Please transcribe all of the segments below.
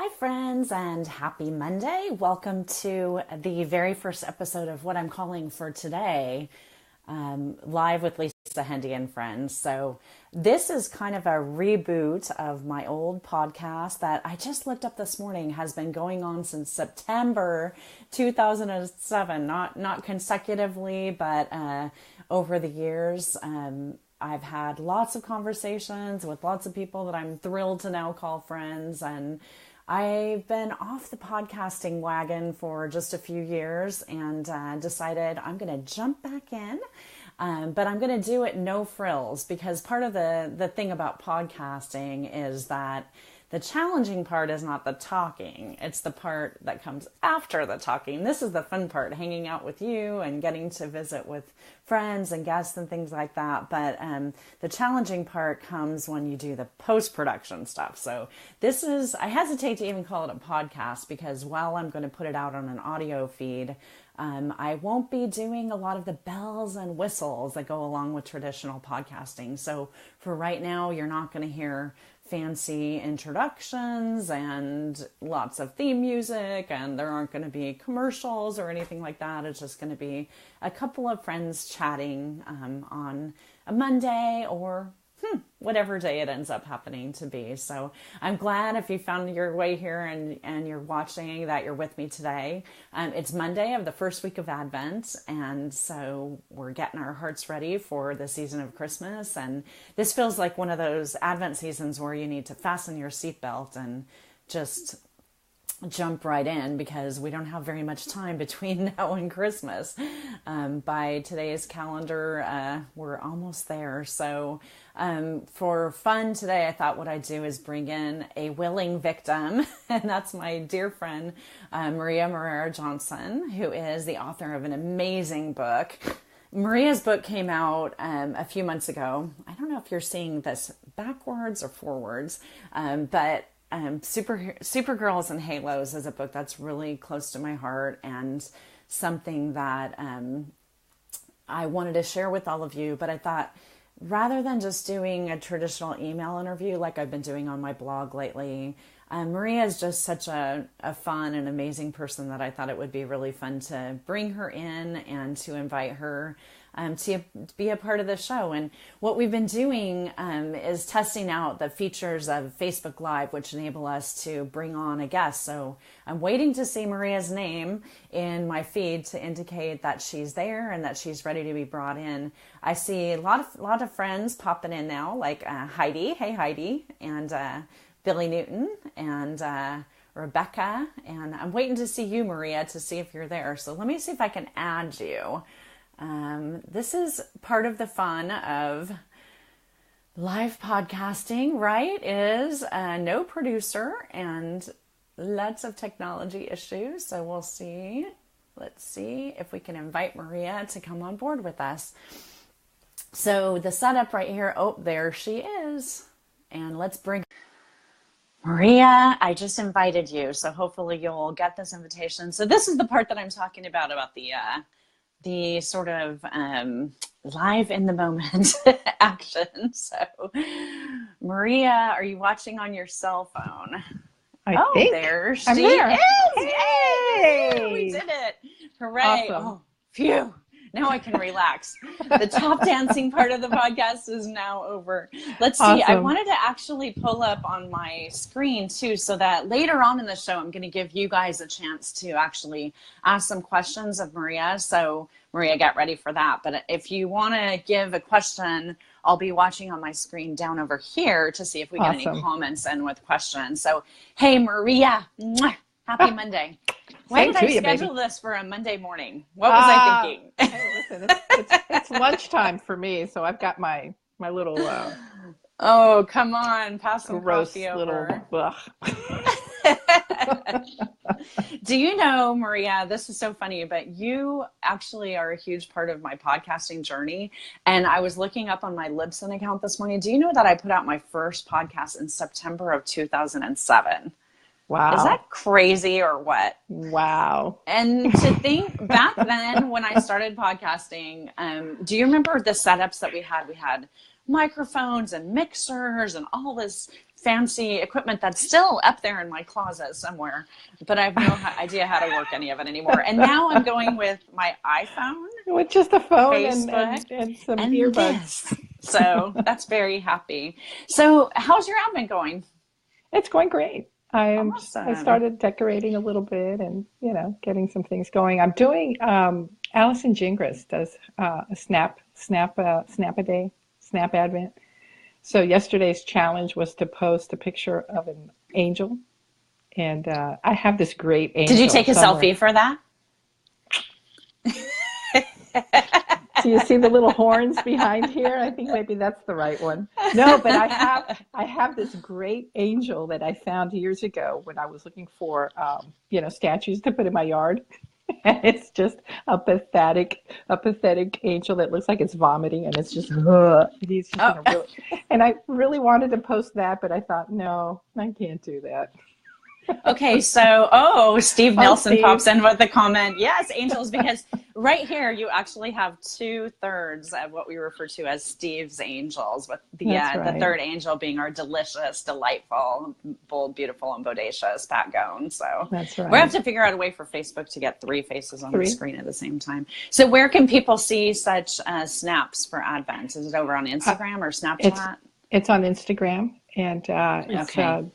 Hi, friends, and happy Monday. Welcome to the very first episode of what I'm calling for today, live with Lisa, Hendey, and friends. So this is kind of a reboot of my old podcast that I just looked up this morning, has been going on since September 2007, not consecutively, but over the years. I've had lots of conversations with lots of people that I'm thrilled to now call friends, and I've been off the podcasting wagon for just a few years and decided I'm going to jump back in, but I'm going to do it no frills, because part of the thing about podcasting is that the challenging part is not the talking. It's the part that comes after the talking. This is the fun part, hanging out with you and getting to visit with friends and guests and things like that. But the challenging part comes when you do the post-production stuff. So this is, I hesitate to even call it a podcast, because while I'm going to put it out on an audio feed, I won't be doing a lot of the bells and whistles that go along with traditional podcasting. So for right now, you're not going to hear fancy introductions and lots of theme music, and there aren't going to be commercials or anything like that. It's just going to be a couple of friends chatting on a Monday or whatever day it ends up happening to be. So I'm glad if you found your way here and you're watching, that you're with me today. It's Monday of the first week of Advent, and so we're getting our hearts ready for the season of Christmas. And this feels like one of those Advent seasons where you need to fasten your seatbelt and just jump right in, because we don't have very much time between now and Christmas. By today's calendar, we're almost there. So for fun today, I thought what I'd do is bring in a willing victim, and that's my dear friend Morera Johnson, who is the author of an amazing book. Maria's book came out a few months ago. I don't know if you're seeing this backwards or forwards, but Supergirls and Halos is a book that's really close to my heart, and something that I wanted to share with all of you. But I thought, rather than just doing a traditional email interview like I've been doing on my blog lately, Maria is just such a fun and amazing person that I thought it would be really fun to bring her in and to invite her to be a part of the show. And what we've been doing is testing out the features of Facebook Live, which enable us to bring on a guest. So I'm waiting to see Maria's name in my feed to indicate that she's there and that she's ready to be brought in. I see a lot of friends popping in now, like Heidi. Hey, Heidi. And Billy Newton and Rebecca. And I'm waiting to see you, Maria, to see if you're there. So let me see if I can add you. This is part of the fun of live podcasting, right? Is no producer and lots of technology issues. So we'll see. Let's see if we can invite Maria to come on board with us. So the setup right here. Oh, there she is. And let's bring Maria. I just invited you, so hopefully you'll get this invitation. So this is the part that I'm talking about the sort of live in the moment action. So Maria, are you watching on your cell phone? I think there she I'm there. is. Hey! We did it. Hooray. Awesome. Oh, phew. Now I can relax. The top dancing part of the podcast is now over. Let's see. Awesome. I wanted to actually pull up on my screen too, so that later on in the show, I'm going to give you guys a chance to actually ask some questions of Maria. So Maria, get ready for that. But if you want to give a question, I'll be watching on my screen down over here to see if we get any comments in with questions. So, hey, Maria, happy Monday. Why did I schedule this for a Monday morning? What was I thinking? Hey, listen, it's lunchtime for me, so I've got my little oh, come on, pass some gross coffee over. little Do you know, Maria, this is so funny, but you actually are a huge part of my podcasting journey. And I was looking up on my Libsyn account this morning. Do you know that I put out my first podcast in September of 2007? Wow. Is that crazy or what? Wow. And to think back then when I started podcasting, do you remember the setups that we had? We had microphones and mixers and all this fancy equipment that's still up there in my closet somewhere, but I have no idea how to work any of it anymore. And now I'm going with my iPhone, with just a phone Facebook, and some and earbuds. this. So that's very happy. So how's your Advent going? It's going great. I Awesome. started decorating a little bit and, getting some things going. I'm doing, Allison Gingras does a snap a day, snap Advent. So yesterday's challenge was to post a picture of an angel. And I have this great angel. Did you take a selfie for that? Do you see the little horns behind here? I think maybe that's the right one. No, but I have this great angel that I found years ago when I was looking for statues to put in my yard. And it's just a pathetic angel that looks like it's vomiting, and it's just he's just and I really wanted to post that, but I thought, no, I can't do that. Okay, so Steve Nelson pops in with a comment. Yes, angels, because right here you actually have 2/3 of what we refer to as Steve's angels, with the third angel being our delicious, delightful, bold, beautiful, and bodacious Pat Gone. So that's right. We have to figure out a way for Facebook to get 3 faces on the screen at the same time. So where can people see such snaps for Advent? Is it over on Instagram or Snapchat? It's on Instagram, and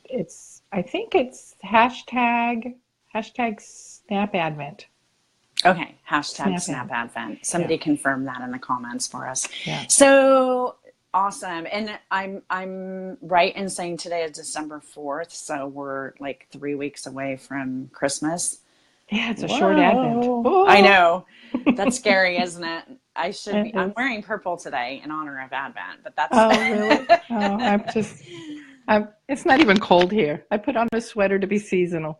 it's I think it's hashtag Snap Advent. Okay, hashtag Snap Advent. Somebody confirm that in the comments for us. Yeah. So awesome. And I'm right in saying today is December 4th, so we're like 3 weeks away from Christmas. Yeah, it's a short Advent. Whoa. I know. That's scary, isn't it? I should be. I'm wearing purple today in honor of Advent, but that's. Oh, really? It's not even cold here. I put on a sweater to be seasonal.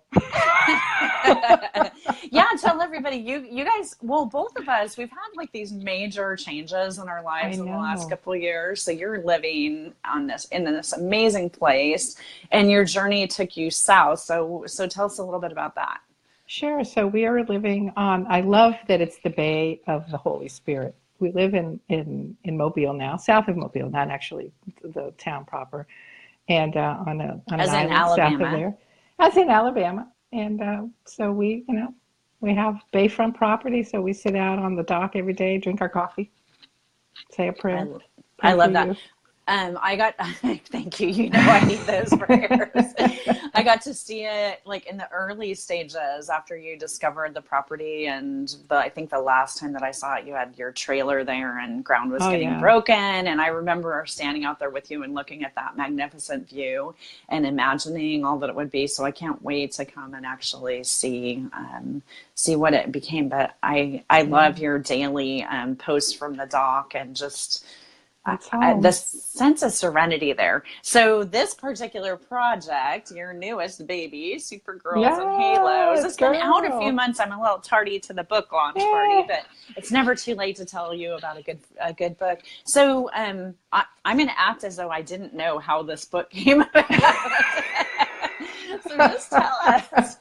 Yeah, tell everybody, you guys, well, both of us, we've had like these major changes in our lives in the last couple of years. So you're living in this amazing place, and your journey took you south. So tell us a little bit about that. Sure. So we are living on, I love that it's the Bay of the Holy Spirit. We live in Mobile now, south of Mobile, not actually the town proper. And on an island south of there, as in Alabama, and so we have bayfront property. So we sit out on the dock every day, drink our coffee, say a prayer. I love that. Thank you. You know, I need those prayers. I got to see it like in the early stages after you discovered the property. And I think the last time that I saw it, you had your trailer there and ground was getting broken. And I remember standing out there with you and looking at that magnificent view and imagining all that it would be. So I can't wait to come and actually see what it became. But I love your daily posts from the dock and just the sense of serenity there. So this particular project, your newest baby, Supergirls and Halos, it's been out a few months. I'm a little tardy to the book launch party, but it's never too late to tell you about a good book. So I'm going to act as though I didn't know how this book came about. So just tell us.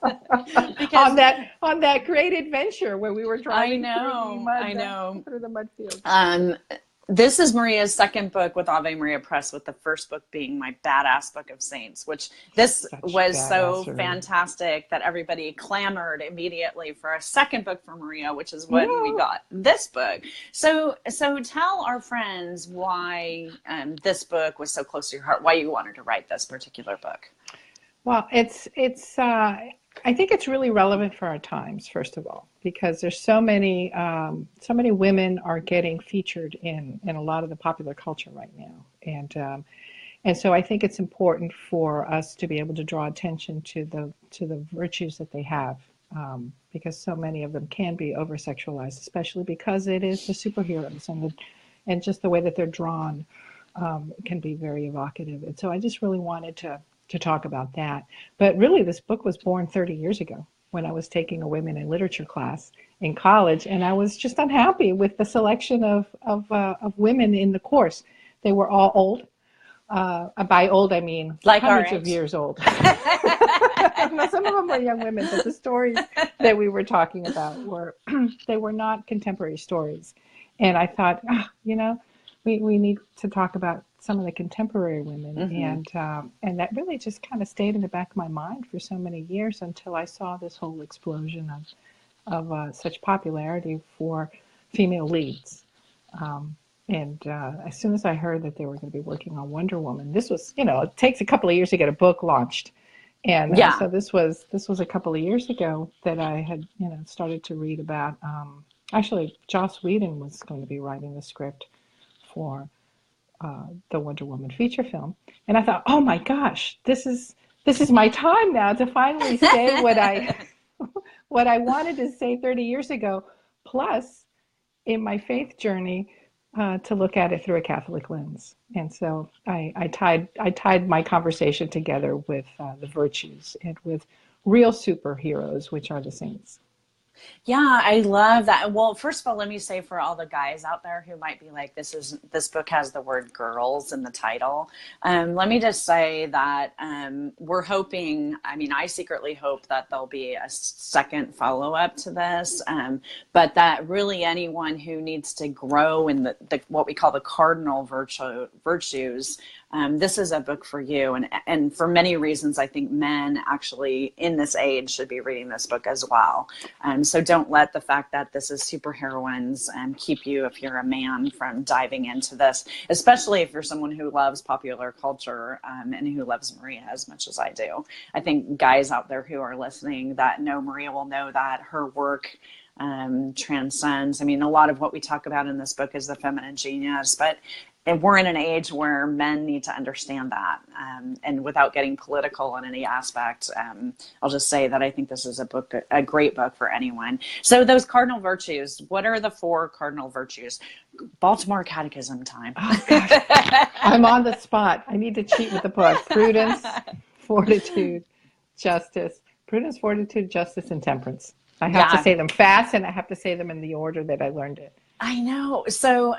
Because on that great adventure where we were driving through the mud fields. This is Maria's second book with Ave Maria Press, with the first book being my Badass Book of Saints, which this was so fantastic that everybody clamored immediately for a second book for Maria, which is when we got this book. So tell our friends why this book was so close to your heart, why you wanted to write this particular book. Well, I think it's really relevant for our times, first of all, because there's so many women are getting featured in a lot of the popular culture right now, and so I think it's important for us to be able to draw attention to the virtues that they have, because so many of them can be over sexualized, especially because it is the superheroes and just the way that they're drawn can be very evocative. And so I just really wanted to talk about that. But really, this book was born 30 years ago when I was taking a women in literature class in college, and I was just unhappy with the selection of women in the course. They were all old. By old, I mean like hundreds of years old. Now, some of them were young women, but the stories that we were talking about were not contemporary stories. And I thought, we need to talk about some of the contemporary women, and that really just kind of stayed in the back of my mind for so many years until I saw this whole explosion of such popularity for female leads. And as soon as I heard that they were going to be working on Wonder Woman, this was, it takes a couple of years to get a book launched. And Yeah. so this was a couple of years ago that I had, started to read about, actually, Joss Whedon was going to be writing the script for the Wonder Woman feature film. And I thought, oh my gosh, this is my time now to finally say what I wanted to say 30 years ago, plus in my faith journey, to look at it through a Catholic lens. And so I tied my conversation together with the virtues and with real superheroes, which are the saints. Yeah, I love that. Well, first of all, let me say for all the guys out there who might be like, this book has the word girls in the title. Let me just say that we're hoping, I secretly hope that there'll be a second follow-up to this, but that really anyone who needs to grow in the what we call the cardinal virtues, this is a book for you. And for many reasons, I think men actually in this age should be reading this book as well. So don't let the fact that this is superheroines keep you, if you're a man, from diving into this, especially if you're someone who loves popular culture and who loves Maria as much as I do. I think guys out there who are listening that know Maria will know that her work transcends. A lot of what we talk about in this book is the feminine genius, but we're in an age where men need to understand that. And without getting political in any aspect, I'll just say that I think this is a great book for anyone. So those cardinal virtues, what are the 4 cardinal virtues? Baltimore Catechism time. Oh, gosh. I'm on the spot. I need to cheat with the book. Prudence, fortitude, justice. Prudence, fortitude, justice, and temperance. I have to say them fast, and I have to say them in the order that I learned it. I know. So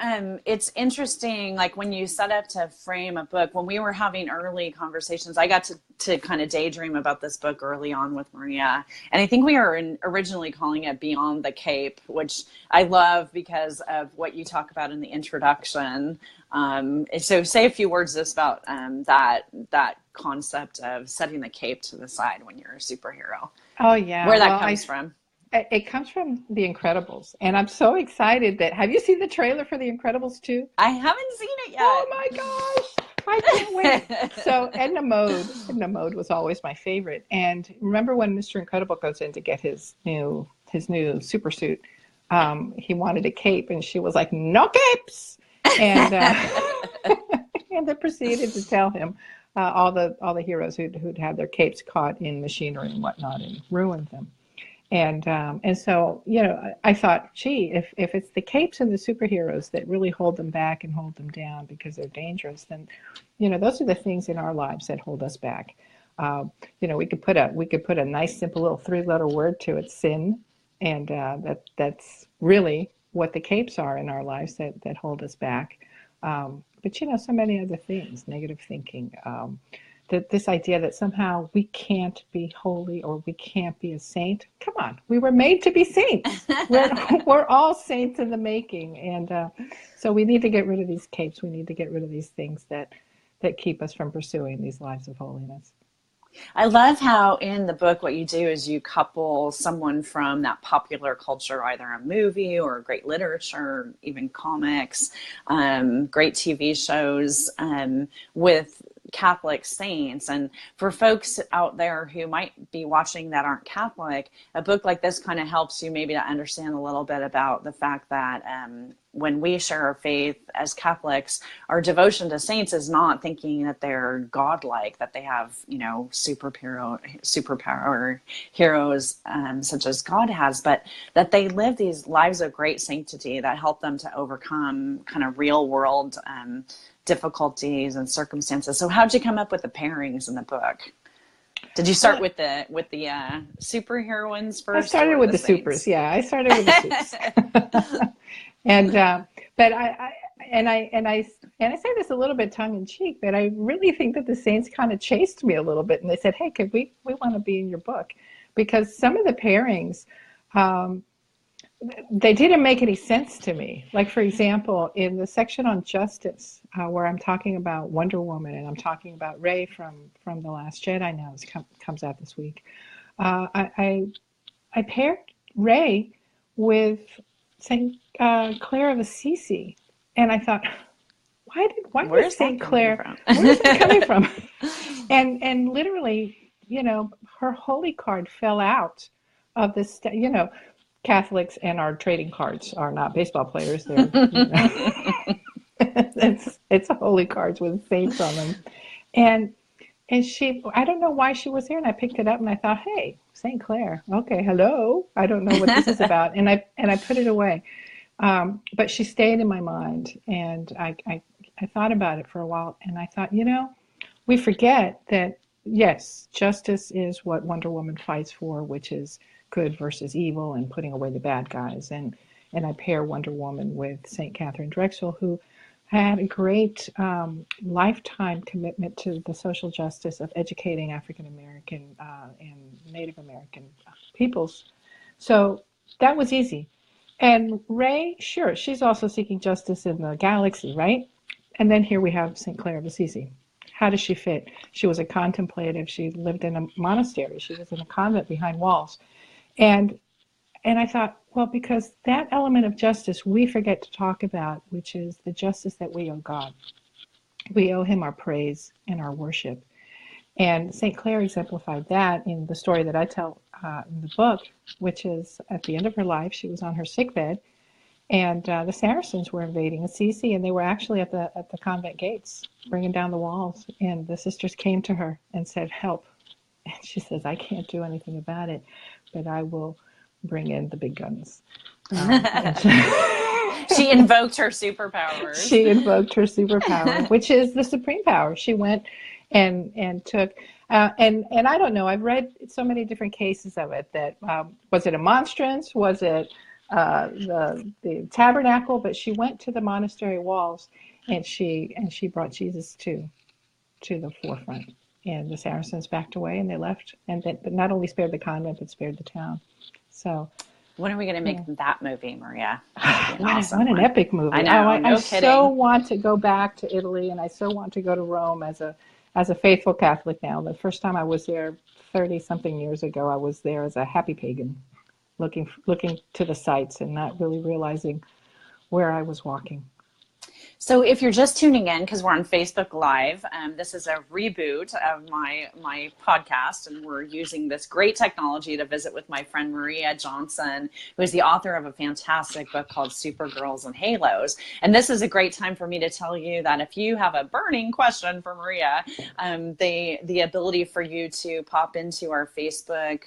it's interesting, like when you set up to frame a book, when we were having early conversations, I got to kind of daydream about this book early on with Maria. And I think we were originally calling it Beyond the Cape, which I love because of what you talk about in the introduction. So say a few words just about that concept of setting the cape to the side when you're a superhero. Oh, yeah. Where that comes from. It comes from The Incredibles, and I'm so excited that, have you seen the trailer for The Incredibles 2? I haven't seen it yet. Oh my gosh, I can't wait. So Edna Mode was always my favorite. And remember when Mr. Incredible goes in to get his new super suit, he wanted a cape, and she was like, no capes! And and then proceeded to tell him all the heroes who'd had their capes caught in machinery and whatnot and ruined them. And so, I thought, gee, if it's the capes and the superheroes that really hold them back and hold them down because they're dangerous, then, those are the things in our lives that hold us back. We could put a nice, simple little 3-letter word to it, sin, and that's really what the capes are in our lives that hold us back. But so many other things, negative thinking. This idea that somehow we can't be holy or we can't be a saint. Come on, we were made to be saints. We're all saints in the making. And so we need to get rid of these capes. We need to get rid of these things that keep us from pursuing these lives of holiness. I love how in the book what you do is you couple someone from that popular culture, either a movie or great literature, even comics, great TV shows, with Catholic saints. And for folks out there who might be watching that aren't Catholic, a book like this kind of helps you maybe to understand a little bit about the fact that when we share our faith as Catholics, our devotion to saints is not thinking that they're godlike, that they have, superpower heroes such as God has, but that they live these lives of great sanctity that help them to overcome kind of real world difficulties and circumstances. So how'd you come up with the pairings in the book? Did you start with the superheroines first? I started with the supers. Yeah, I started with the supers. And but I say this a little bit tongue in cheek, but I really think that the saints kind of chased me a little bit, and they said, "Hey, we want to be in your book," because some of the pairings they didn't make any sense to me. Like, for example, in the section on justice, where I'm talking about Wonder Woman and I'm talking about Rey from The Last Jedi now, comes out this week. I paired Rey with Saint Clare of Assisi, and I thought, why was Saint Clare? Where's that coming from? And literally, her holy card fell out of this. Catholics and our trading cards are not baseball players. They're it's holy cards with saints on them, and I don't know why she was there, and I picked it up and I thought, hey, Saint Clare, okay, hello, I don't know what this is about, and I put it away, but she stayed in my mind, and I thought about it for a while, and I thought, we forget that yes, justice is what Wonder Woman fights for, which is good versus evil and putting away the bad guys, and I pair Wonder Woman with Saint Catherine Drexel, who had a great lifetime commitment to the social justice of educating African American and Native American peoples. So that was easy. And Rey, sure, she's also seeking justice in the galaxy, right? And then here we have St. Clare of Assisi. How does she fit? She was a contemplative. She lived in a monastery. She was in a convent behind walls. And I thought, well, because that element of justice we forget to talk about, which is the justice that we owe God. We owe him our praise and our worship. And St. Clare exemplified that in the story that I tell in the book, which is at the end of her life, she was on her sickbed, and the Saracens were invading Assisi, and they were actually at the convent gates, bringing down the walls. And the sisters came to her and said, help. And she says, I can't do anything about it, but I will bring in the big guns. She invoked her superpowers. She invoked her superpower, which is the supreme power. She went and took, and I don't know, I've read so many different cases of it that, was it a monstrance? Was it the tabernacle? But she went to the monastery walls and she brought Jesus to the forefront. And the Saracens backed away and they left, but not only spared the convent, but spared the town. So, when are we going to make that movie, Maria? What an epic movie! I know. I so want to go back to Italy, and I so want to go to Rome as a faithful Catholic now. The first time I was there 30-something years ago, I was there as a happy pagan, looking to the sights and not really realizing where I was walking. So if you're just tuning in, because we're on Facebook Live, this is a reboot of my podcast, and we're using this great technology to visit with my friend Maria Johnson, who is the author of a fantastic book called Supergirls and Halos. And this is a great time for me to tell you that if you have a burning question for Maria, the ability for you to pop into our Facebook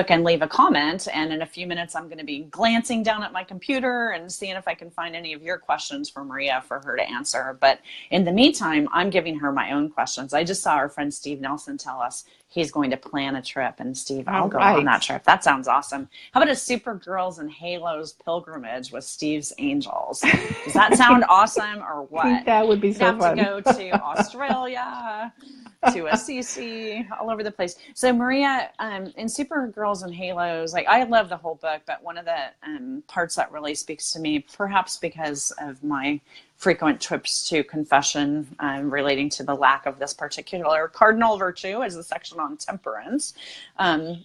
and leave a comment, and in a few minutes I'm going to be glancing down at my computer and seeing if I can find any of your questions for Maria for her to answer. But in the meantime, I'm giving her my own questions. I just saw our friend Steve Nelson tell us he's going to plan a trip, and Steve, I'll go on that trip. That sounds awesome. How about a Supergirls and Halos pilgrimage with Steve's Angels? Does that sound awesome or what? I think that would be so fun. Have to go to Australia, to Assisi, all over the place. So Maria, in Supergirls and Halos, like, I love the whole book, but one of the parts that really speaks to me, perhaps because of my frequent trips to confession relating to the lack of this particular cardinal virtue, is the section on temperance. And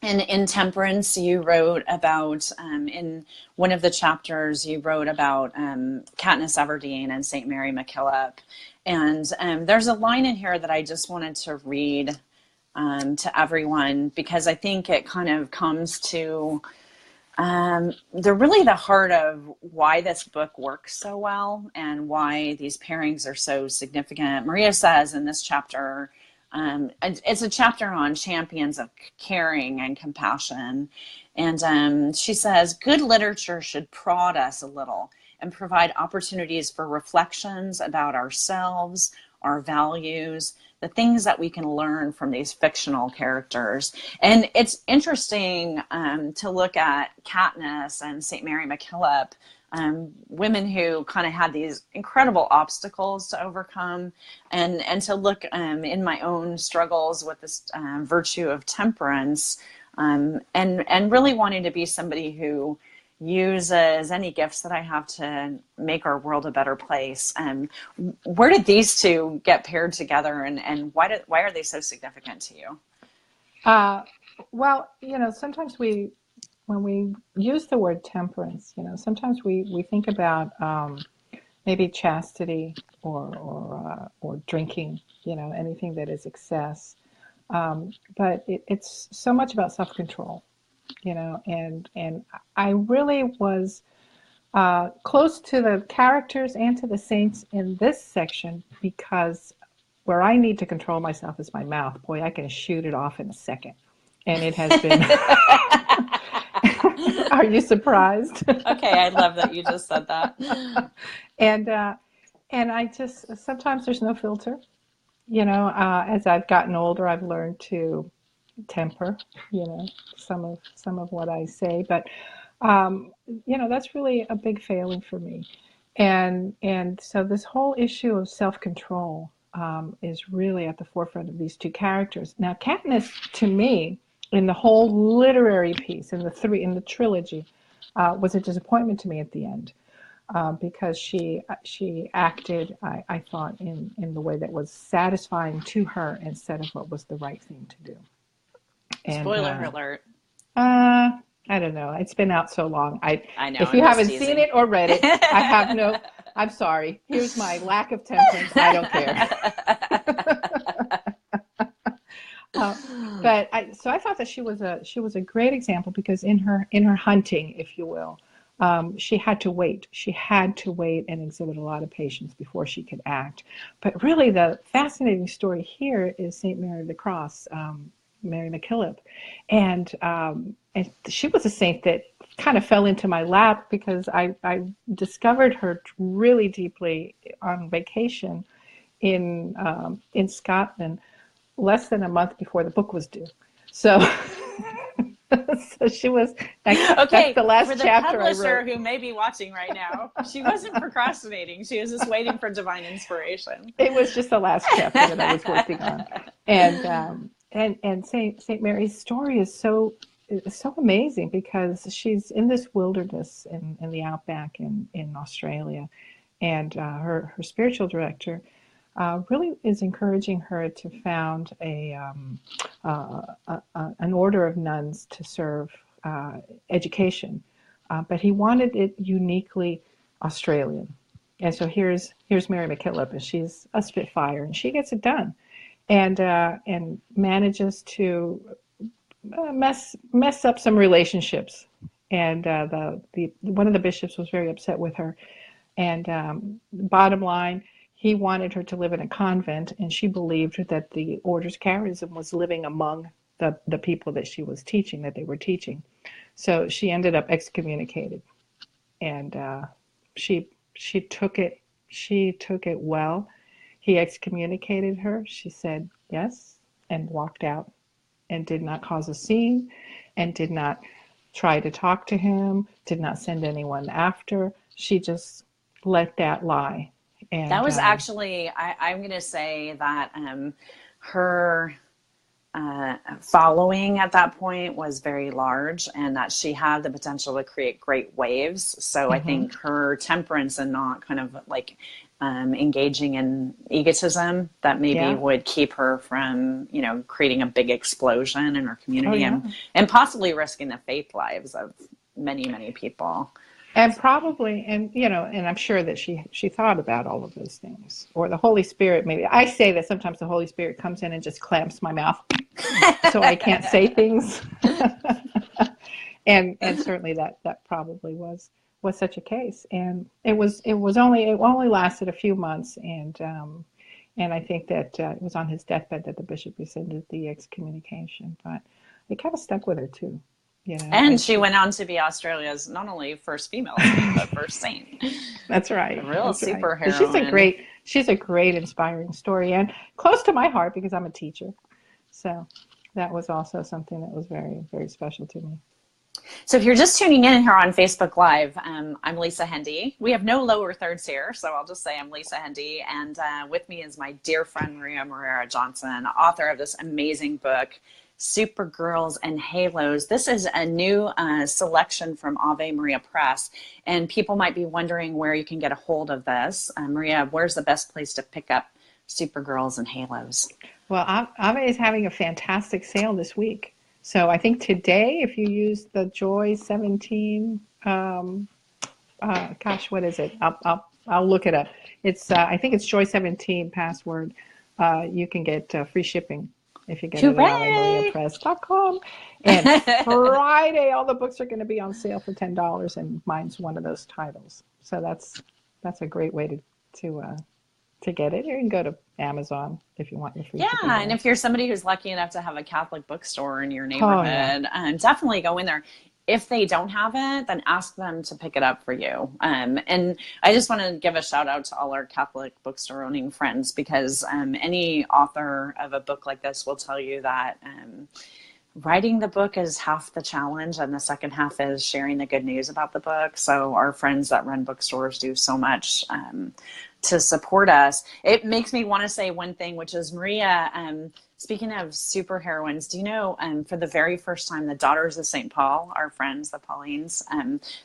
in Temperance, you wrote about, in one of the chapters, you wrote about Katniss Everdeen and St. Mary MacKillop. And there's a line in here that I just wanted to read to everyone, because I think it kind of comes to the heart of why this book works so well and why these pairings are so significant. Maria says in this chapter, it's a chapter on champions of caring and compassion. And she says, good literature should prod us a little and provide opportunities for reflections about ourselves, our values, the things that we can learn from these fictional characters. And it's interesting to look at Katniss and St. Mary MacKillop, women who kind of had these incredible obstacles to overcome, and to look in my own struggles with this virtue of temperance, and really wanting to be somebody who uses any gifts that I have to make our world a better place. Where did these two get paired together, and why are they so significant to you? Well, sometimes when we use the word temperance, sometimes we think about maybe chastity or drinking, anything that is excess. But it's so much about self-control, and I really was close to the characters and to the saints in this section, because where I need to control myself is my mouth. Boy, I can shoot it off in a second. And it has been. Are you surprised? Okay, I love that you just said that. And I just, sometimes there's no filter. As I've gotten older, I've learned to temper, some of what I say. But that's really a big failing for me. And so this whole issue of self-control is really at the forefront of these two characters. Now, Katniss, to me, in the whole literary piece, in the trilogy, was a disappointment to me at the end, because she acted, I thought, in the way that was satisfying to her instead of what was the right thing to do. And, spoiler alert. I don't know. It's been out so long. I know. If you haven't seen it or read it, I have no. I'm sorry. Here's my lack of temperance. I don't care. So I thought that she was a great example, because in her hunting, if you will, she had to wait. She had to wait and exhibit a lot of patience before she could act. But really, the fascinating story here is Saint Mary of the Cross, Mary MacKillop, and she was a saint that kind of fell into my lap, because I discovered her really deeply on vacation in Scotland, less than a month before the book was due. So, so she was. That's the last chapter I wrote. For the publisher who may be watching right now, she wasn't procrastinating. She was just waiting for divine inspiration. It was just the last chapter that I was working on, and Saint Mary's story is so amazing, because she's in this wilderness in the outback in Australia, and her spiritual director really is encouraging her to found an order of nuns to serve education, but he wanted it uniquely Australian. And so here's Mary MacKillop, and she's a spitfire, and she gets it done, and manages to mess up some relationships. And the one of the bishops was very upset with her, and bottom line, he wanted her to live in a convent, and she believed that the order's charism was living among the people that she was teaching, that they were teaching. So she ended up excommunicated, and she took it well. He excommunicated her. She said yes and walked out, and did not cause a scene, and did not try to talk to him, did not send anyone after. She just let that lie. And that was actually, I'm going to say that her following at that point was very large, and that she had the potential to create great waves. So I think her temperance and not kind of like engaging in egotism that maybe would keep her from, creating a big explosion in her community, and possibly risking the faith lives of many, many people. And probably, and I'm sure that she thought about all of those things, or the Holy Spirit. Maybe I say that sometimes the Holy Spirit comes in and just clamps my mouth, so I can't say things. and certainly that probably was such a case. And it only lasted a few months, and I think that it was on his deathbed that the bishop rescinded the excommunication. But it kind of stuck with her too. And she went on to be Australia's not only first female saint, but first saint. That's right. A real superhero. Right. She's a great inspiring story, and close to my heart, because I'm a teacher. So that was also something that was very, very special to me. So if you're just tuning in here on Facebook Live, I'm Lisa Hendey. We have no lower thirds here, so I'll just say I'm Lisa Hendey. And with me is my dear friend, Morera Johnson, author of this amazing book, Supergirls and Halos. This is a new selection from Ave Maria Press, and people might be wondering where you can get a hold of this. Maria, where's the best place to pick up Supergirls and Halos? Well, Ave is having a fantastic sale this week. So I think today, if you use the Joy 17, gosh, what is it? I'll look it up. It's I think it's Joy 17 password. You can get free shipping if you get it at AveMariaPress.com. And Friday, all the books are going to be on sale for $10, and mine's one of those titles. So that's a great way to get it. You can go to Amazon if you want your free shipping. And if you're somebody who's lucky enough to have a Catholic bookstore in your neighborhood, definitely go in there. If they don't have it, then ask them to pick it up for you. And I just want to give a shout out to all our Catholic bookstore owning friends, because any author of a book like this will tell you that writing the book is half the challenge, and the second half is sharing the good news about the book. So our friends that run bookstores do so much to support us. It makes me want to say one thing, which is, Maria, speaking of superheroines, do you know, for the very first time, the Daughters of St. Paul, our friends, the Paulines,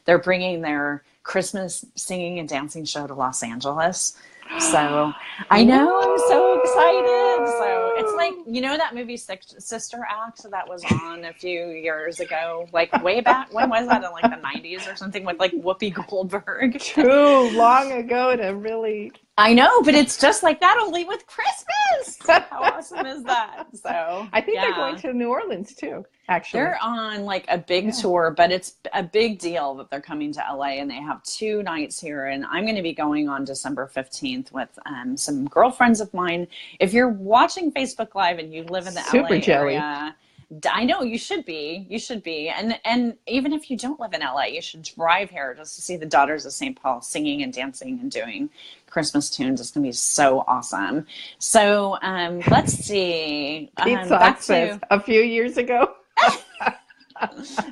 they're bringing their Christmas singing and dancing show to Los Angeles. So I know, I'm so excited. So it's like, you know, that movie Sister Act that was on a few years ago, like way back, when was that, in like the 90s or something, with like Whoopi Goldberg? Too long ago to really... I know, but it's just like that, only with Christmas. How awesome is that? So I think they're going to New Orleans too, actually. They're on like a big tour, but it's a big deal that they're coming to LA, and they have 2 nights here. And I'm going to be going on December 15th with some girlfriends of mine. If you're watching Facebook Live and you live in the LA area, I know you should be. You should be. And even if you don't live in LA, you should drive here just to see the Daughters of St. Paul singing and dancing and doing Christmas tunes. It's going to be so awesome. So let's see. Back to a few years ago.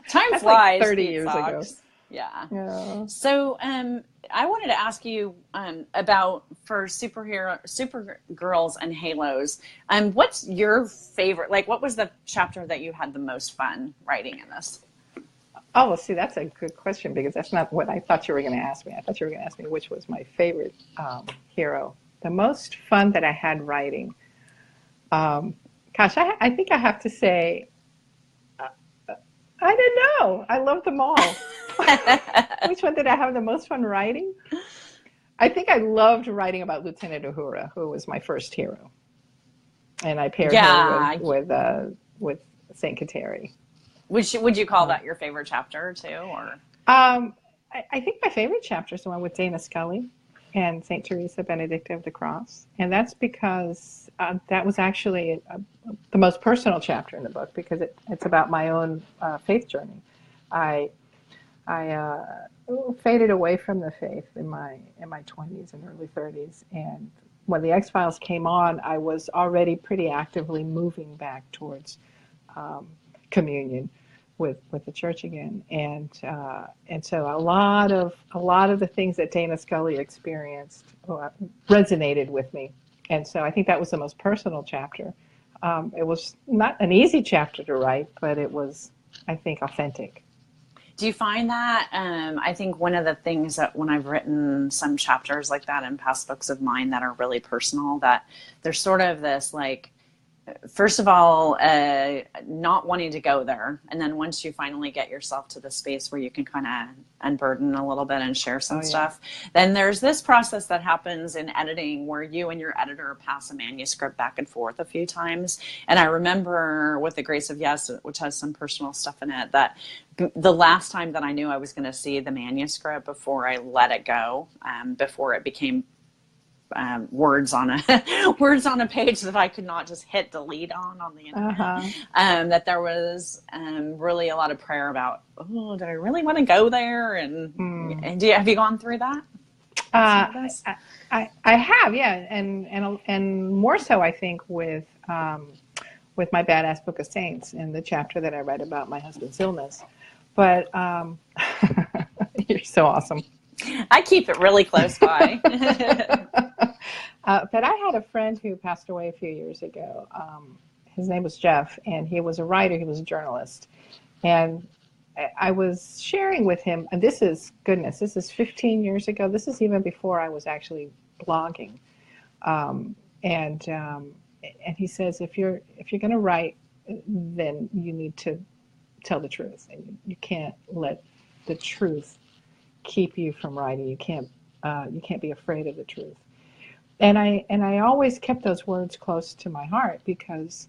Time flies. Like 30 years ago. Yeah. So I wanted to ask you about, for Supergirls and Halos, what's your favorite, like what was the chapter that you had the most fun writing in this? Oh, well, see, that's a good question, because that's not what I thought you were going to ask me. I thought you were going to ask me which was my favorite hero. The most fun that I had writing, gosh, I think I have to say, I don't know. I love them all. Which one did I have the most fun writing? I think I loved writing about Lieutenant Uhura, who was my first hero. And I paired her with Saint Kateri. Would you call that your favorite chapter too, or? I think my favorite chapter is the one with Dana Scully and Saint Teresa, Benedicta of the Cross, and that's because that was actually the most personal chapter in the book, because it's about my own faith journey. I faded away from the faith in my 20s and early 30s, and when the X-Files came on, I was already pretty actively moving back towards communion with the church again, and so a lot of the things that Dana Scully experienced resonated with me, and so I think that was the most personal chapter. It was not an easy chapter to write, but it was, I think, authentic. Do you find that? I think one of the things that when I've written some chapters like that in past books of mine that are really personal, that there's sort of this, like, first of all, not wanting to go there. And then once you finally get yourself to the space where you can kind of unburden a little bit and share some stuff, then there's this process that happens in editing where you and your editor pass a manuscript back and forth a few times. And I remember with The Grace of Yes, which has some personal stuff in it, that the last time that I knew I was going to see the manuscript before I let it go, before it became words on a page that I could not just hit delete on the internet. That there was really a lot of prayer about, oh, did I really want to go there? And have you gone through that? I have, yeah, and more so I think with my Badass Book of Saints, in the chapter that I read about my husband's illness, But you're so awesome. I keep it really close by. But I had a friend who passed away a few years ago. His name was Jeff, and he was a writer. He was a journalist. And I was sharing with him, and this is 15 years ago. This is even before I was actually blogging. And he says, if you're going to write, then you need to tell the truth, and you can't let the truth keep you from writing. You can't be afraid of the truth. And I always kept those words close to my heart, because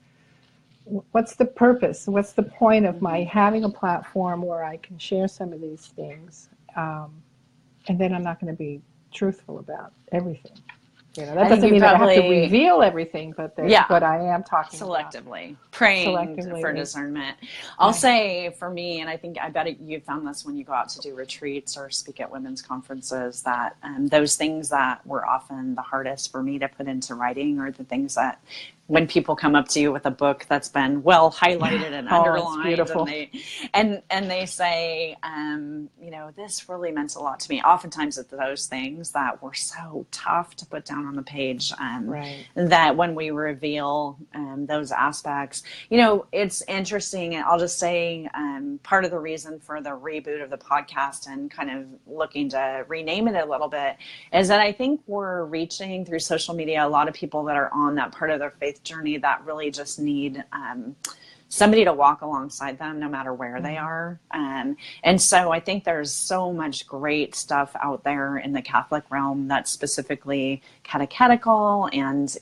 what's the purpose? What's the point of my having a platform where I can share some of these things, and then I'm not going to be truthful about everything? That doesn't mean that I have to reveal everything, but I am talking selectively, praying for discernment. I'll say for me, and I bet you found this when you go out to do retreats or speak at women's conferences, that those things that were often the hardest for me to put into writing are the things that when people come up to you with a book that's been well highlighted and underlined, and they say, this really meant a lot to me. Oftentimes it's those things that were so tough to put down on the page, that when we reveal those aspects, it's interesting. And I'll just say, part of the reason for the reboot of the podcast and kind of looking to rename it a little bit is that I think we're reaching through social media a lot of people that are on that part of their faith journey that really just need somebody to walk alongside them no matter where they are. And so I think there's so much great stuff out there in the Catholic realm that's specifically catechetical and,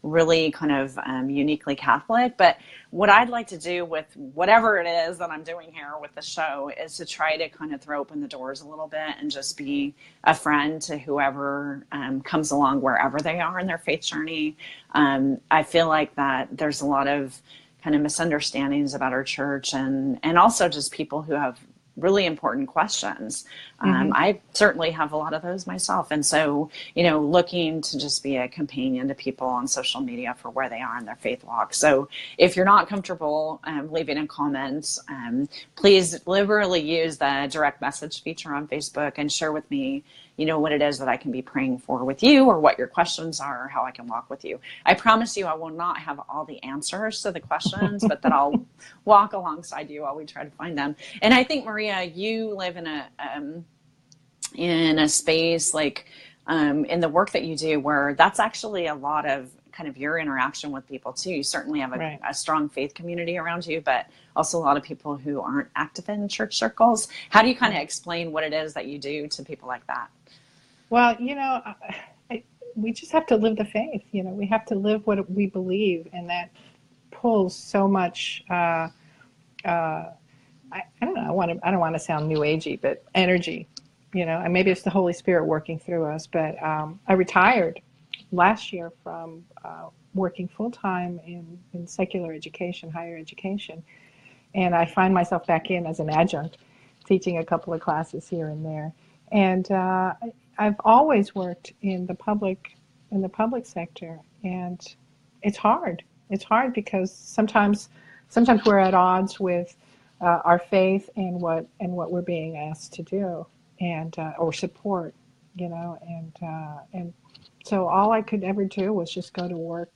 really kind of uniquely Catholic. But what I'd like to do with whatever it is that I'm doing here with the show is to try to kind of throw open the doors a little bit and just be a friend to whoever comes along wherever they are in their faith journey. I feel like that there's a lot of kind of misunderstandings about our church and also just people who have really important questions. I certainly have a lot of those myself. And so, looking to just be a companion to people on social media for where they are in their faith walk. So if you're not comfortable leaving a comment, please liberally use the direct message feature on Facebook and share with me what it is that I can be praying for with you, or what your questions are, or how I can walk with you. I promise you I will not have all the answers to the questions, but that I'll walk alongside you while we try to find them. And I think, Maria, you live in a space like in the work that you do where that's actually a lot of kind of your interaction with people too. You certainly have a strong faith community around you, but also a lot of people who aren't active in church circles. How do you kind of explain what it is that you do to people like that? Well, we just have to live the faith. We have to live what we believe, and that pulls so much. I don't know. I don't want to sound new agey, but energy. And maybe it's the Holy Spirit working through us. But I retired last year from working full time in secular education, higher education, and I find myself back in as an adjunct, teaching a couple of classes here and there. And I've always worked in the public sector, and it's hard. It's hard because sometimes we're at odds with our faith and what we're being asked to do and or support, and so all I could ever do was just go to work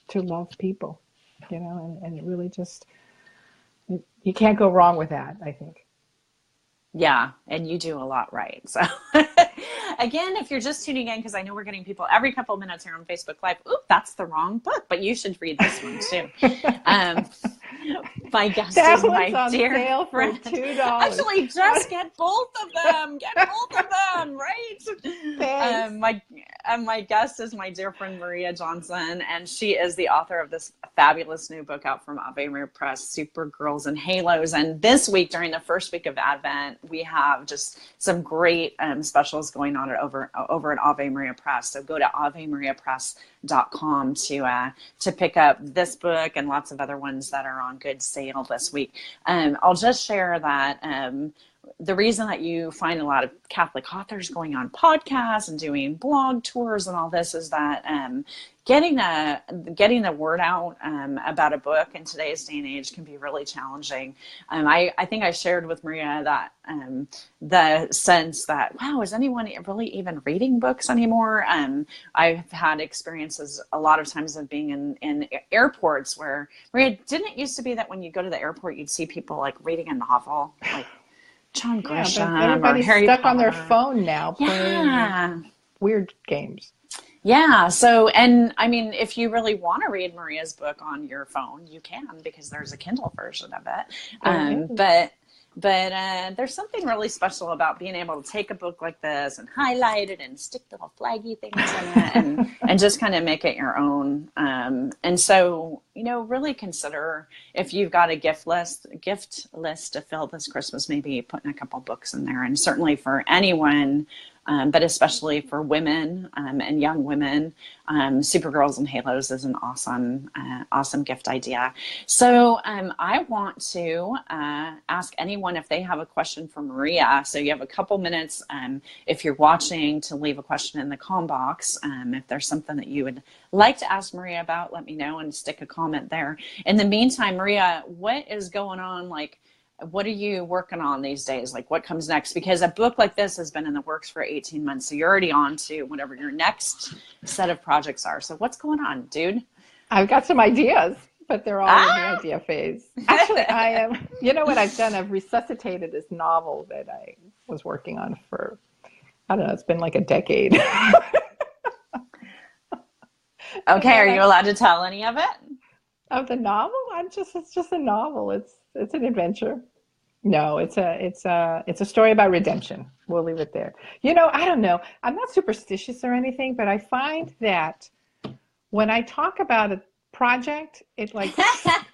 to love people, and it really just you can't go wrong with that, I think. Yeah, and you do a lot right. So again, if you're just tuning in, because I know we're getting people every couple of minutes here on Facebook Live, oop, that's the wrong book, but you should read this one too. My guest is my dear friend. $2. Actually, just get both of them. Get both of them, right? My guest is my dear friend Maria Johnson, and she is the author of this fabulous new book out from Ave Maria Press, Super Girls and Halos. And this week, during the first week of Advent, we have just some great specials going on over at Ave Maria Press. So go to avemariapress.com to pick up this book and lots of other ones that are on good sale this week. I'll just share that the reason that you find a lot of Catholic authors going on podcasts and doing blog tours and all this is that getting the word out about a book in today's day and age can be really challenging. I think I shared with Maria that the sense that, wow, is anyone really even reading books anymore? I've had experiences a lot of times of being in airports where, Maria, didn't it used to be that when you go to the airport, you'd see people like reading a novel, like John Grisham but everybody's or Harry stuck Potter. on their phone now playing weird games. Yeah. So, and I mean, if you really want to read Maria's book on your phone, you can, because there's a Kindle version of it. But there's something really special about being able to take a book like this and highlight it and stick little flaggy things in it and just kind of make it your own. And so, really consider, if you've got a gift list to fill this Christmas, maybe putting a couple books in there. And certainly for anyone, but especially for women and young women, Supergirls and Halos is an awesome gift idea. So I want to ask anyone if they have a question for Maria. So you have a couple minutes, if you're watching, to leave a question in the com box. If there's something that you would like to ask Maria about, let me know and stick a comment there. In the meantime, Maria, what is going on? What are you working on these days? Like, what comes next? Because a book like this has been in the works for 18 months. So you're already on to whatever your next set of projects are. So what's going on, dude? I've got some ideas, but they're all in the idea phase. Actually, I am, what I've done? I've resuscitated this novel that I was working on for, I don't know, it's been like a decade. Okay. Are you allowed to tell any of it? Of the novel? It's just a novel. It's an adventure. No, it's a story about redemption. We'll leave it there. I don't know. I'm not superstitious or anything, but I find that when I talk about a project, it like does that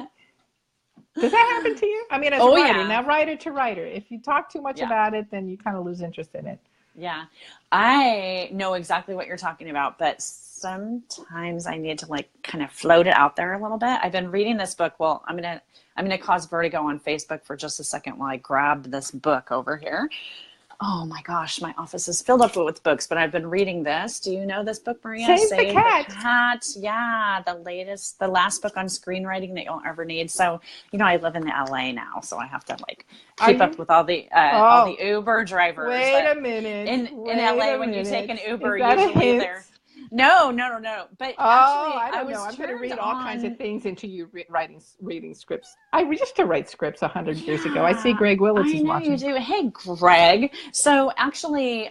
happen to you? I mean, as a writer, now writer to writer, if you talk too much about it, then you kind of lose interest in it. Yeah, I know exactly what you're talking about, but sometimes I need to kind of float it out there a little bit. I've been reading this book. Well, I'm gonna cause vertigo on Facebook for just a second while I grab this book over here. Oh my gosh, my office is filled up with books, but I've been reading this. Do you know this book, Maria? Save the Cat. Yeah, the last book on screenwriting that you'll ever need. So, I live in LA now, so I have to keep up with all the Uber drivers. Wait a minute. In LA, when you take an Uber, usually they're... No. But actually, I don't know. I'm going to read all kinds of things into you reading scripts. I used to write scripts 100 years ago. I see Greg Willits is watching. You do. Hey, Greg. So actually,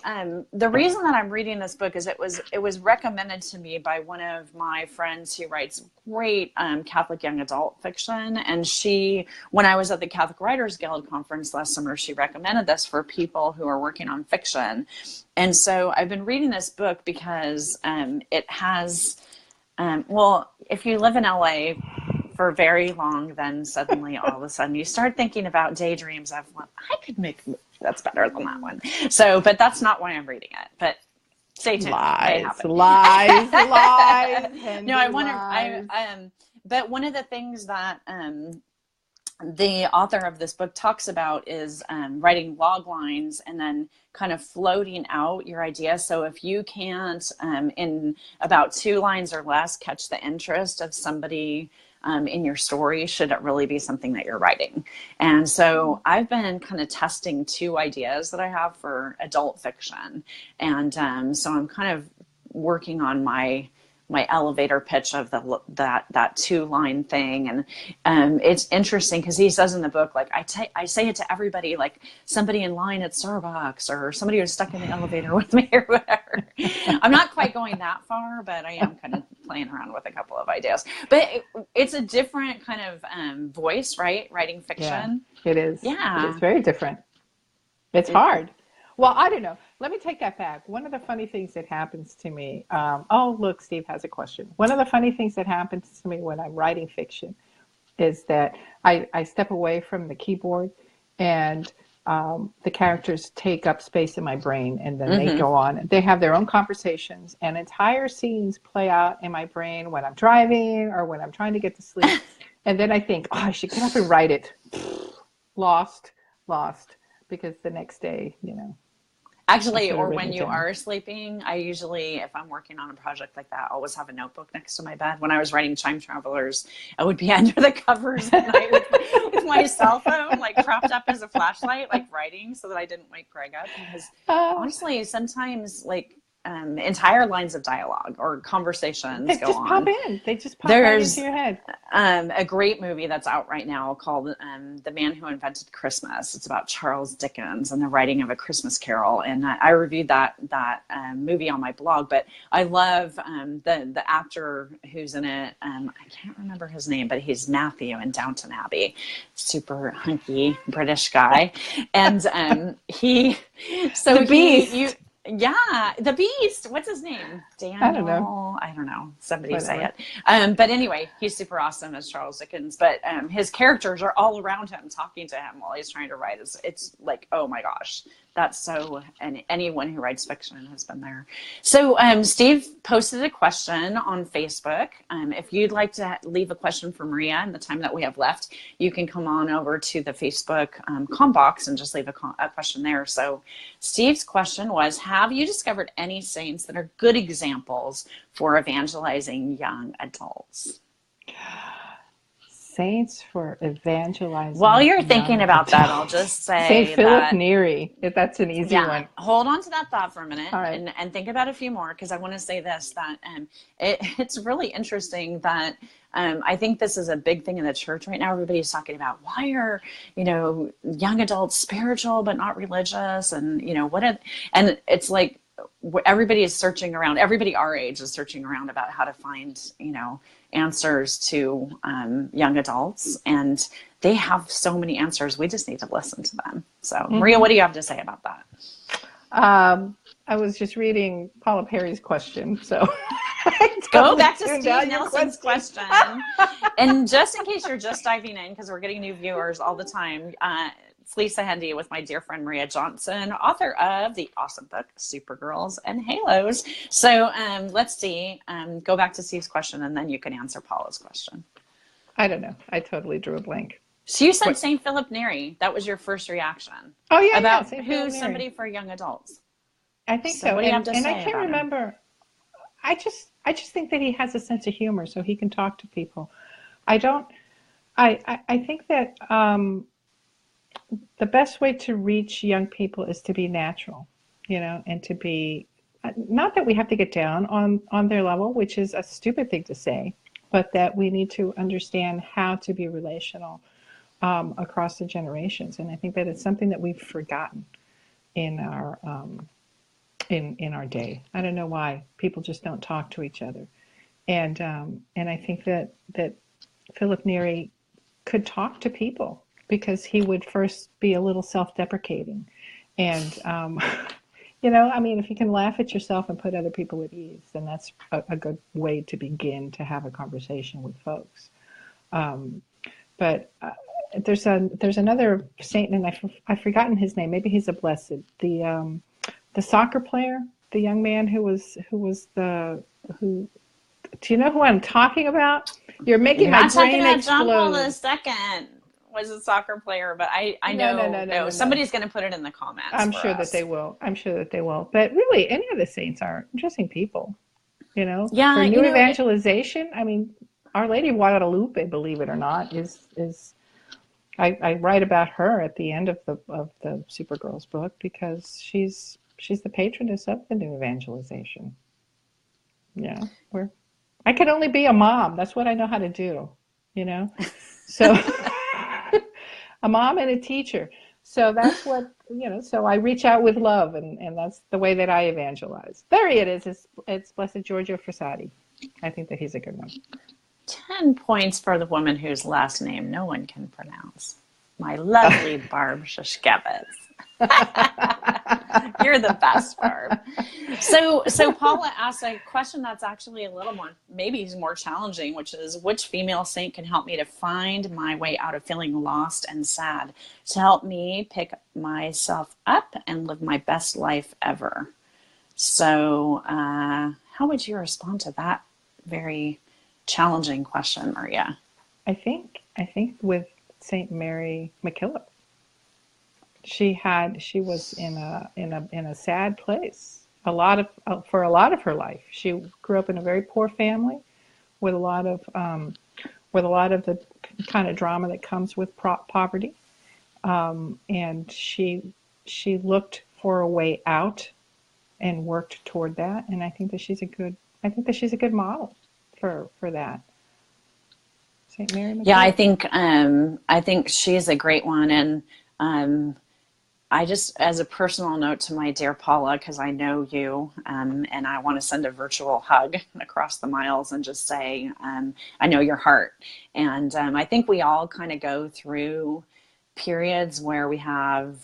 the reason that I'm reading this book is it was recommended to me by one of my friends who writes great Catholic young adult fiction. And when I was at the Catholic Writers Guild conference last summer, she recommended this for people who are working on fiction. And so I've been reading this book because it has, if you live in LA for very long, then suddenly all of a sudden you start thinking about daydreams of, I could make a movie that's better than that one. So, but that's not why I'm reading it. But stay tuned. Lies. No, I wonder. But one of the things that the author of this book talks about is writing loglines and then kind of floating out your idea. So if you can't, in about 2 lines or less, catch the interest of somebody in your story, should it really be something that you're writing? And so I've been kind of testing 2 ideas that I have for adult fiction. And so I'm kind of working on my elevator pitch of that 2-line thing. And it's interesting because he says in the book, I say it to everybody, like somebody in line at Starbucks or somebody who's stuck in the elevator with me or whatever. I'm not quite going that far, but I am kind of playing around with a couple of ideas. But it's a different kind of voice, right? Writing fiction. Yeah, it is. Yeah. It's very different. It's hard. Well, I don't know. Let me take that back. One of the funny things that happens to me, look, Steve has a question. One of the funny things that happens to me when I'm writing fiction is that I step away from the keyboard and the characters take up space in my brain, and then they go on. They have their own conversations, and entire scenes play out in my brain when I'm driving or when I'm trying to get to sleep. And then I think, I should get up and write it. Lost. because the next day, Actually, should have or written when it you down. are sleeping, I usually, if I'm working on a project like that, I always have a notebook next to my bed. When I was writing Time Travelers, I would be under the covers at night with my cell phone, like propped up as a flashlight, like writing so that I didn't wake Greg up. Because Uh, honestly, sometimes like entire lines of dialogue or conversations they go just pop on. in. They just pop right into There's your head. a great movie that's out right now called The Man Who Invented Christmas. It's about Charles Dickens and the writing of A Christmas Carol. And I reviewed that movie on my blog. But I love the actor who's in it. I can't remember his name, but he's Matthew in Downton Abbey. Super hunky British guy. And he, so The Beast. yeah, the Beast. What's his name? I don't know. Daniel. I don't know. Somebody say Whatever. it. But anyway, he's super awesome as Charles Dickens. But his characters are all around him, talking to him while he's trying to write. It's like, oh my gosh, that's so. And anyone who writes fiction has been there. So Steve posted a question on Facebook. If you'd like to leave a question for Maria in the time that we have left, you can come on over to the Facebook com box and just leave a question there. So Steve's question was, have you discovered any saints that are good examples for evangelizing young adults? Saints for evangelizing. While you're thinking about that, I'll just say Saint Philip that, Neri, if that's an easy one. hold on to that thought for a minute. All right. And think about a few more, because I want to say this, that it's really interesting that I think this is a big thing in the church right now. Everybody's talking about, why are, young adults spiritual but not religious? And, and it's like everybody is searching around. Everybody our age is searching around about how to find, answers to young adults. And they have so many answers. We just need to listen to them. So, Maria, what do you have to say about that? I was just reading Paula Perry's question, so go back to Steve Nelson's question. And just in case you're just diving in, because we're getting new viewers all the time, it's Lisa Hendey with my dear friend Maria Johnson, author of the awesome book Supergirls and Halos. So let's see. Go back to Steve's question, and then you can answer Paula's question. I don't know. I totally drew a blank. So you said St. Philip Neri. That was your first reaction. Oh, yeah. About St. who's Neri. Somebody for young adults. I think so. What do you have to and say I can't about remember. him? I just think that he has a sense of humor, so he can talk to people. I think that the best way to reach young people is to be natural, and to be, not that we have to get down on their level, which is a stupid thing to say, but that we need to understand how to be relational across the generations. And I think that it's something that we've forgotten in our in our day. I don't know why people just don't talk to each other, and I think that Philip Neri could talk to people, because he would first be a little self-deprecating, and if you can laugh at yourself and put other people at ease, then that's a good way to begin to have a conversation with folks. But there's another saint, and I've forgotten his name. Maybe he's a blessed. The soccer player, the young man who do you know who I'm talking about? You're making my brain explode. John Paul II was a soccer player, but I know no. Somebody's going to put it in the comments. I'm sure that they will. But really, any of the saints are interesting people. For new evangelization, Our Lady of Guadalupe, believe it or not, is I write about her at the end of the Supergirls book, because she's the patroness of the new evangelization. Yeah, I can only be a mom. That's what I know how to do. So a mom and a teacher. So that's what So I reach out with love, and that's the way that I evangelize. There it is. It's Blessed Giorgio Frassati. I think that he's a good one. 10 points for the woman whose last name no one can pronounce. My lovely Barb Shashkevitz. You're the best, Barb. So Paula asked a question that's actually a little more, maybe more challenging, which is, which female saint can help me to find my way out of feeling lost and sad, to help me pick myself up and live my best life ever? So how would you respond to that very challenging question, Maria? I think with Saint Mary MacKillop. she was in a sad place for a lot of her life. She grew up in a very poor family with a lot of the kind of drama that comes with poverty, and she looked for a way out and worked toward that. And I think that she's a good model for that. St. Mary. Yeah, I think she's a great one, and I just, as a personal note to my dear Paula, because I know you, and I want to send a virtual hug across the miles and just say, I know your heart. And I think we all kind of go through periods where we have,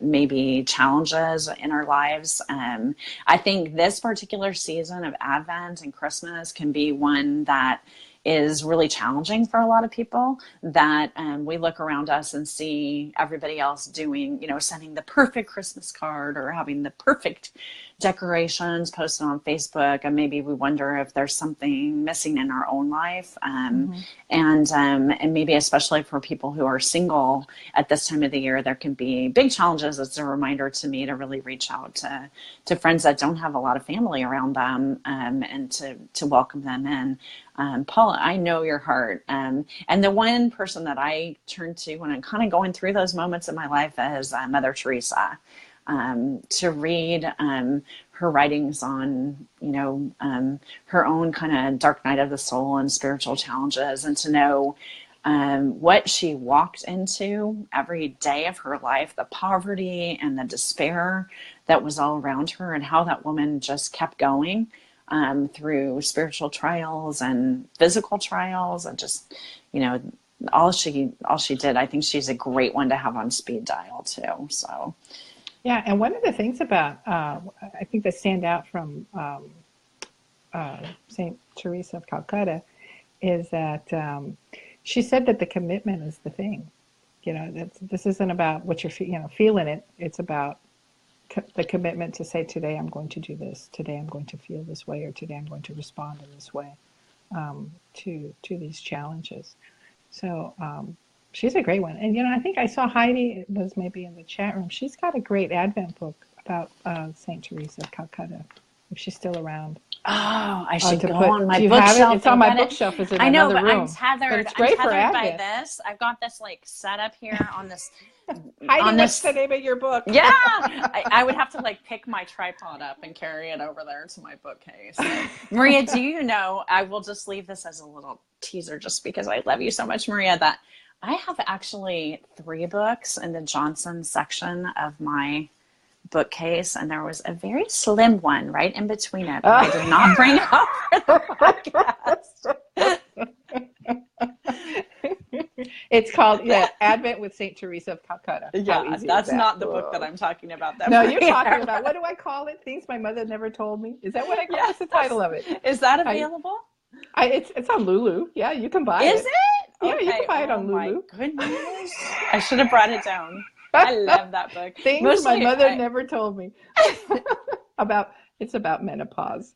maybe challenges in our lives. I think this particular season of Advent and Christmas can be one that is really challenging for a lot of people, that we look around us and see everybody else doing, sending the perfect Christmas card or having the perfect decorations posted on Facebook, and maybe we wonder if there's something missing in our own life. And maybe especially for people who are single at this time of the year, there can be big challenges. It's a reminder to me to really reach out to friends that don't have a lot of family around them, and to welcome them in. Paula, I know your heart. And the one person that I turn to when I'm kind of going through those moments in my life is Mother Teresa. To read her writings on, her own kind of dark night of the soul and spiritual challenges, and to know what she walked into every day of her life, the poverty and the despair that was all around her, and how that woman just kept going through spiritual trials and physical trials, and just, all she did. I think she's a great one to have on speed dial too. So. Yeah, and one of the things about, I think that stand out from Saint Teresa of Calcutta is that she said that the commitment is the thing. This isn't about what you're feeling it. It's about the commitment to say, today I'm going to do this. Today I'm going to feel this way, or today I'm going to respond in this way to these challenges. So. She's a great one. And, I think I saw Heidi was maybe in the chat room. She's got a great Advent book about Saint Teresa of Calcutta, if she's still around. Oh, I should go on my bookshelf. It's on my bookshelf. It's in another room. I know, but I'm tethered. It's great for by Advent. this. I've got this set up here on this. Heidi, what's the name of your book? Yeah, I would have to pick my tripod up and carry it over there to my bookcase. Maria, do you know? I will just leave this as a little teaser, just because I love you so much, Maria, that I have actually 3 books in the Johnson section of my bookcase, and there was a very slim one right in between it that I did not bring up for the podcast. It's called Advent with Saint Teresa of Calcutta. Yeah, that's not the book that I'm talking about. No, you're talking about, what do I call it? Things my mother never told me. Is that what I call it? What's the title of it? Is that available? It's on Lulu. Yeah, you can buy it. Is it? Yeah, you can buy it on Lulu. My goodness. I should have brought it down. I love that book. Things my mother never told me. It's about menopause.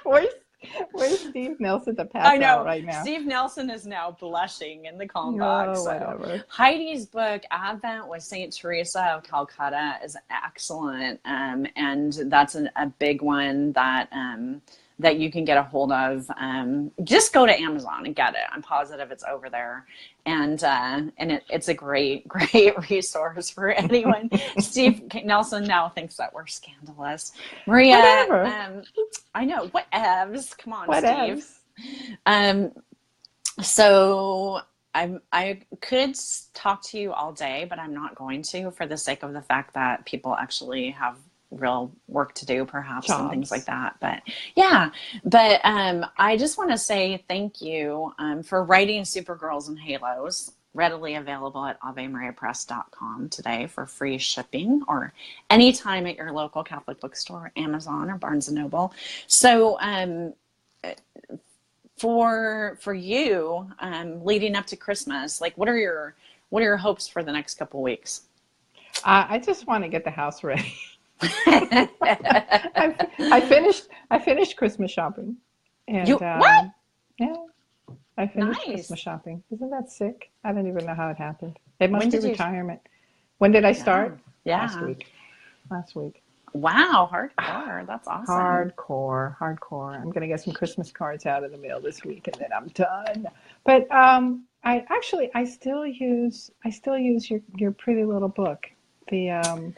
Where's Steve Nelson to pass out right now? Steve Nelson is now blushing in the call box. Whatever. Heidi's book, Advent with Saint Teresa of Calcutta, is excellent. And that's a big one that you can get a hold of. Just go to Amazon and get it. I'm positive it's over there. And it's a great resource for anyone. Steve Nelson now thinks that we're scandalous. Maria, whatever. I know, whatevs. Come on, whatevs. Steve. So I could talk to you all day, but I'm not going to, for the sake of the fact that people actually have real work to do, perhaps, and things like that. But I just want to say thank you for writing Supergirls and Halos, readily available at AveMariaPress.com today for free shipping, or anytime at your local Catholic bookstore, Amazon, or Barnes & Noble. So for you, leading up to Christmas, what are your hopes for the next couple weeks? I just want to get the house ready. I finished Christmas shopping. And what? Yeah. I finished Nice. Christmas shopping. Isn't that sick? I don't even know how it happened. It When must be did you? retirement. When did I Yeah. start? Last Yeah. week. Last week. Wow. Hardcore. That's awesome. Hardcore, hardcore. I'm gonna get some Christmas cards out of the mail this week, and then I'm done. But I still use your pretty little book, the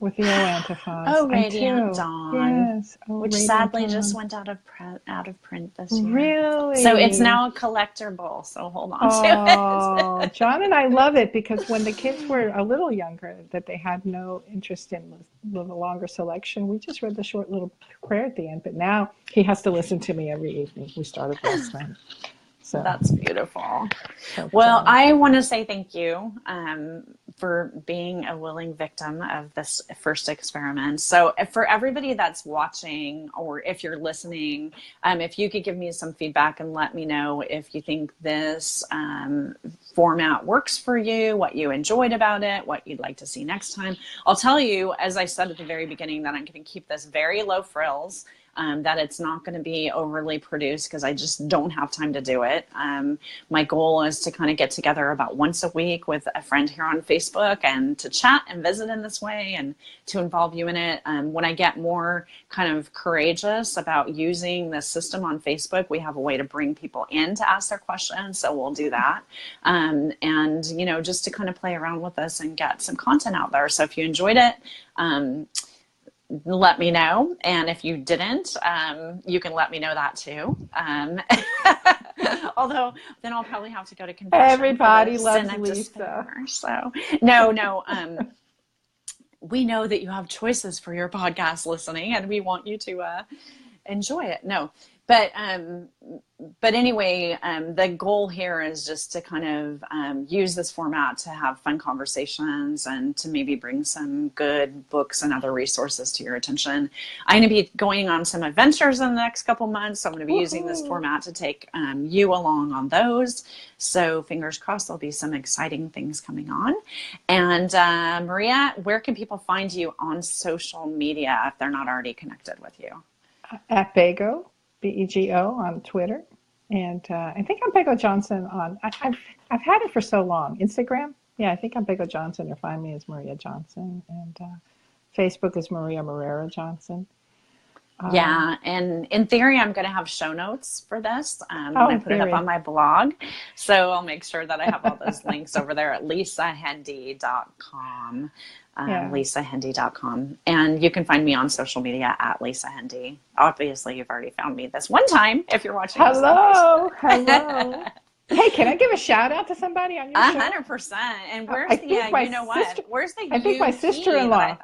with the O antiphons. Oh, I Radiant do. Dawn, Yes. Oh, which Radiant sadly just Dawn. went out of print this year. So it's Really? now a collectible. So hold on to Oh, it. John and I love it because when the kids were a little younger, that they had no interest in the longer selection, we just read the short little prayer at the end. But now he has to listen to me every evening. We started last night. So, That's beautiful. but Well, I want to say thank you for being a willing victim of this first experiment. So, for everybody that's watching or if you're listening, if you could give me some feedback and let me know if you think this format works for you, what you enjoyed about it, what you'd like to see next time. I'll tell you, as I said at the very beginning, that I'm going to keep this very low frills. That it's not going to be overly produced because I just don't have time to do it. My goal is to kind of get together about once a week with a friend here on Facebook and to chat and visit in this way and to involve you in it. When I get more kind of courageous about using the system on Facebook, we have a way to bring people in to ask their questions. So we'll do that. And, you know, just to kind of play around with this and get some content out there. So if you enjoyed it, let me know. And if you didn't, you can let me know that too. Although then I'll probably have to go to confession. everybody For the sin loves of Lisa. despair. So no. We know that you have choices for your podcast listening, and we want you to enjoy it. No, but anyway, the goal here is just to kind of use this format to have fun conversations and to maybe bring some good books and other resources to your attention. I'm going to be going on some adventures in the next couple months, so I'm going to be using this Woohoo. format to take you along on those. So fingers crossed there'll be some exciting things coming on. And Maria, where can people find you on social media if they're not already connected with you? At Bego, Bego on Twitter. And I think I'm Bego Johnson on, I've had it for so long. Instagram? Yeah, I think I'm Bego Johnson, or find me as Maria Johnson. And Facebook is Maria Morera Johnson. Yeah, and in theory, I'm going to have show notes for this when I Oh, put it up theory. on my blog. So I'll make sure that I have all those links over there at lisahendey.com. Yeah. lisahendey.com. And you can find me on social media at Lisa Hendey. Obviously, you've already found me this one time if you're watching this on Hello. Facebook. Hello. Hey, can I give a shout out to somebody on your show? 100%. And where's I the, think my you know what? sister, Where's the I think my UP that sister-in-law.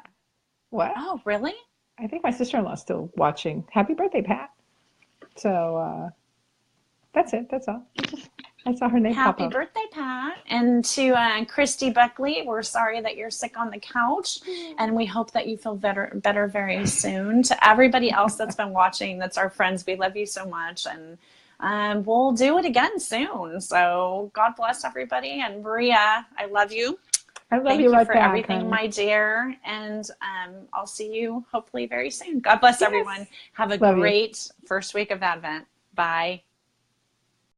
What? Oh, really? I think my sister-in-law is still watching. Happy birthday, Pat. So that's it. That's all. I saw her name pop Happy up. birthday, Pat. And to Christy Buckley, we're sorry that you're sick on the couch, and we hope that you feel better very soon. To everybody else that's been watching, that's our friends, we love you so much, and we'll do it again soon. So God bless everybody. And Maria, I love you. I love Thank you you right for back, everything, honey. my dear. And I'll see you hopefully very soon. God bless everyone. Yes. Have a Love you. great first week of Advent. Bye.